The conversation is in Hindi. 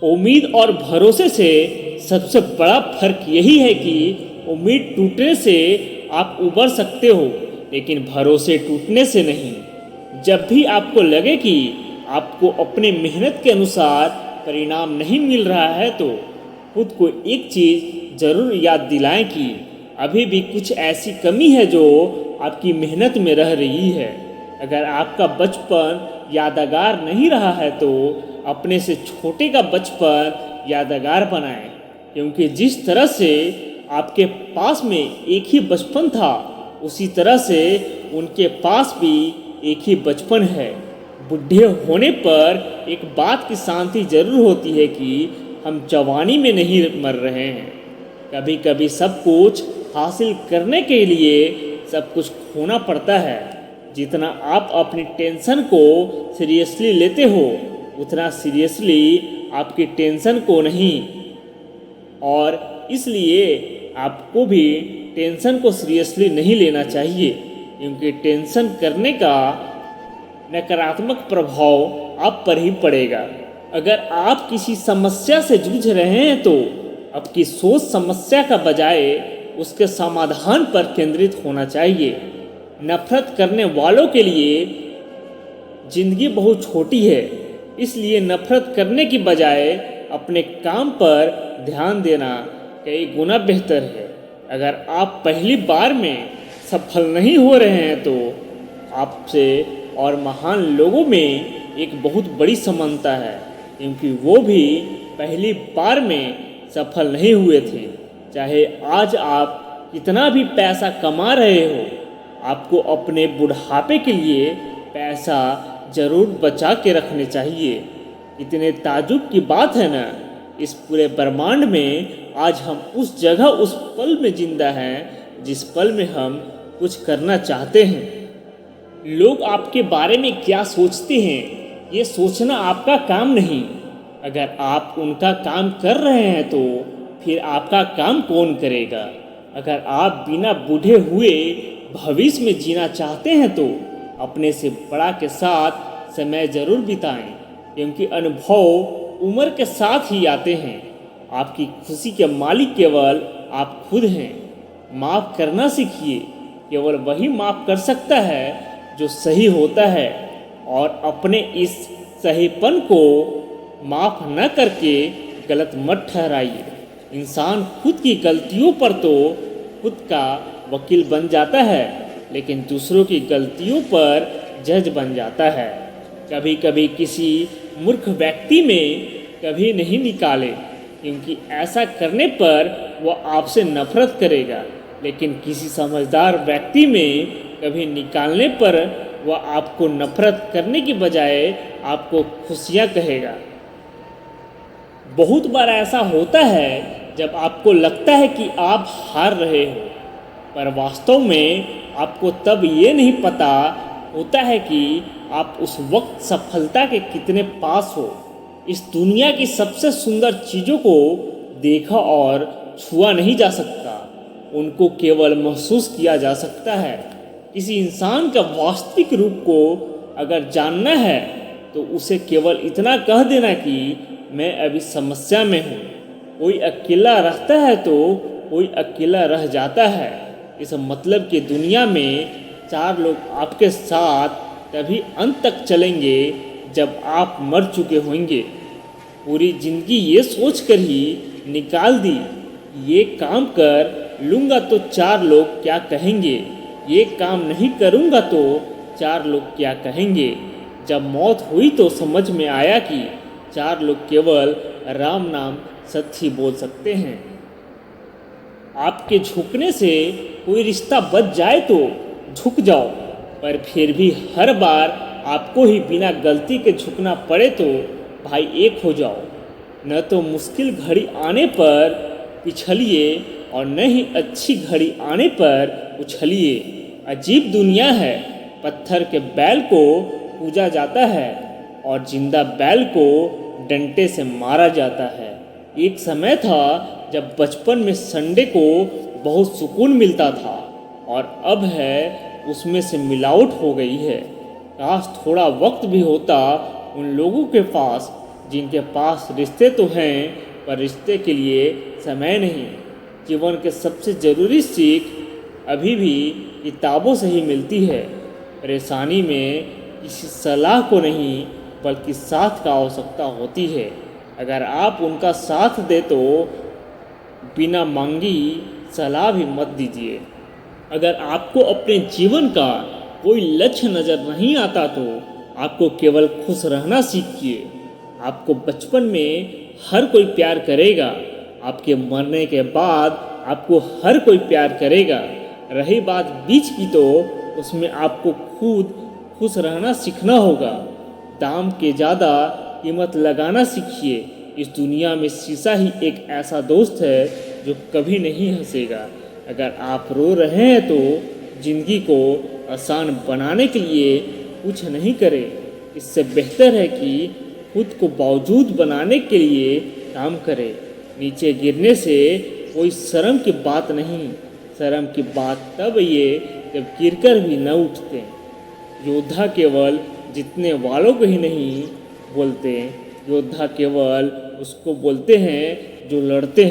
उम्मीद और भरोसे से सबसे बड़ा फर्क यही है कि उम्मीद टूटने से आप उबर सकते हो, लेकिन भरोसे टूटने से नहीं। जब भी आपको लगे कि आपको अपने मेहनत के अनुसार परिणाम नहीं मिल रहा है, तो खुद को एक चीज़ ज़रूर याद दिलाएं कि अभी भी कुछ ऐसी कमी है जो आपकी मेहनत में रह रही है। अगर आपका बचपन यादगार नहीं रहा है तो अपने से छोटे का बचपन यादगार बनाएं, क्योंकि जिस तरह से आपके पास में एक ही बचपन था, उसी तरह से उनके पास भी एक ही बचपन है। बुढ़े होने पर एक बात की शांति जरूर होती है कि हम जवानी में नहीं मर रहे हैं। कभी कभी सब कुछ हासिल करने के लिए सब कुछ खोना पड़ता है। जितना आप अपनी टेंशन को सीरियसली लेते हो, उतना सीरियसली आपकी टेंशन को नहीं। और इसलिए आपको भी टेंशन को सीरियसली नहीं लेना चाहिए, क्योंकि टेंशन करने का नकारात्मक प्रभाव आप पर ही पड़ेगा। अगर आप किसी समस्या से जूझ रहे हैं तो आपकी सोच समस्या का बजाय उसके समाधान पर केंद्रित होना चाहिए। नफरत करने वालों के लिए जिंदगी बहुत छोटी है, इसलिए नफरत करने की बजाय अपने काम पर ध्यान देना कई गुना बेहतर है। अगर आप पहली बार में सफल नहीं हो रहे हैं तो आपसे और महान लोगों में एक बहुत बड़ी समानता है, क्योंकि वो भी पहली बार में सफल नहीं हुए थे। चाहे आज आप कितना भी पैसा कमा रहे हो, आपको अपने बुढ़ापे के लिए पैसा जरूर बचा के रखने चाहिए। इतने ताजुब की बात है ना, इस पूरे ब्रह्मांड में आज हम उस जगह उस पल में जिंदा हैं जिस पल में हम कुछ करना चाहते हैं। लोग आपके बारे में क्या सोचते हैं, ये सोचना आपका काम नहीं। अगर आप उनका काम कर रहे हैं तो फिर आपका काम कौन करेगा। अगर आप बिना बूढ़े हुए भविष्य में जीना चाहते हैं तो अपने से बड़ा के साथ समय जरूर बिताएं, क्योंकि अनुभव उम्र के साथ ही आते हैं। आपकी खुशी के मालिक केवल आप खुद हैं। माफ़ करना सीखिए, केवल वही माफ़ कर सकता है जो सही होता है। और अपने इस सहीपन को माफ़ न करके गलत मत ठहराइए। इंसान खुद की गलतियों पर तो खुद का वकील बन जाता है, लेकिन दूसरों की गलतियों पर जज बन जाता है। कभी कभी किसी मूर्ख व्यक्ति में कभी नहीं निकाले, क्योंकि ऐसा करने पर वह आपसे नफरत करेगा, लेकिन किसी समझदार व्यक्ति में कभी निकालने पर वह आपको नफरत करने की बजाय आपको खुशियाँ कहेगा। बहुत बार ऐसा होता है जब आपको लगता है कि आप हार रहे हो, पर वास्तव में आपको तब ये नहीं पता होता है कि आप उस वक्त सफलता के कितने पास हो। इस दुनिया की सबसे सुंदर चीज़ों को देखा और छुआ नहीं जा सकता, उनको केवल महसूस किया जा सकता है। किसी इंसान का वास्तविक रूप को अगर जानना है तो उसे केवल इतना कह देना कि मैं अभी समस्या में हूँ। कोई अकेला रहता है तो कोई अकेला रह जाता है। इस मतलब कि दुनिया में चार लोग आपके साथ तभी अंत तक चलेंगे जब आप मर चुके होंगे। पूरी जिंदगी ये सोच कर ही निकाल दी, ये काम कर लूँगा तो चार लोग क्या कहेंगे, ये काम नहीं करूँगा तो चार लोग क्या कहेंगे। जब मौत हुई तो समझ में आया कि चार लोग केवल राम नाम सत्य ही बोल सकते हैं। आपके झुकने से कोई रिश्ता बच जाए तो झुक जाओ, पर फिर भी हर बार आपको ही बिना गलती के झुकना पड़े तो भाई एक हो जाओ। न तो मुश्किल घड़ी आने पर पिछलिए और न ही अच्छी घड़ी आने पर उछलिए। अजीब दुनिया है, पत्थर के बैल को पूजा जाता है और जिंदा बैल को डंडे से मारा जाता है। एक समय था जब बचपन में संडे को बहुत सुकून मिलता था, और अब है उसमें से मिलावट हो गई है। काश थोड़ा वक्त भी होता उन लोगों के पास जिनके पास रिश्ते तो हैं पर रिश्ते के लिए समय नहीं। जीवन के सबसे ज़रूरी सीख अभी भी किताबों से ही मिलती है। परेशानी में किसी सलाह को नहीं बल्कि साथ का आवश्यकता होती है। अगर आप उनका साथ दे तो बिना मांगी सलाह भी मत दीजिए। अगर आपको अपने जीवन का कोई लक्ष्य नज़र नहीं आता तो आपको केवल खुश रहना सीखिए। आपको बचपन में हर कोई प्यार करेगा, आपके मरने के बाद आपको हर कोई प्यार करेगा। रही बात बीच की तो उसमें आपको खुद खुश रहना सीखना होगा। दाम के ज़्यादा कीमत लगाना सीखिए। इस दुनिया में शीशा ही एक ऐसा दोस्त है जो कभी नहीं हंसेगा। अगर आप रो रहे हैं तो ज़िंदगी को आसान बनाने के लिए कुछ नहीं करें। इससे बेहतर है कि खुद को बावजूद बनाने के लिए काम करें। नीचे गिरने से कोई शर्म की बात नहीं, शर्म की बात तब ये जब गिरकर भी न उठते। योद्धा केवल जीतने वालों को ही नहीं बोलते, योद्धा केवल उसको बोलते हैं जो लड़ते हैं।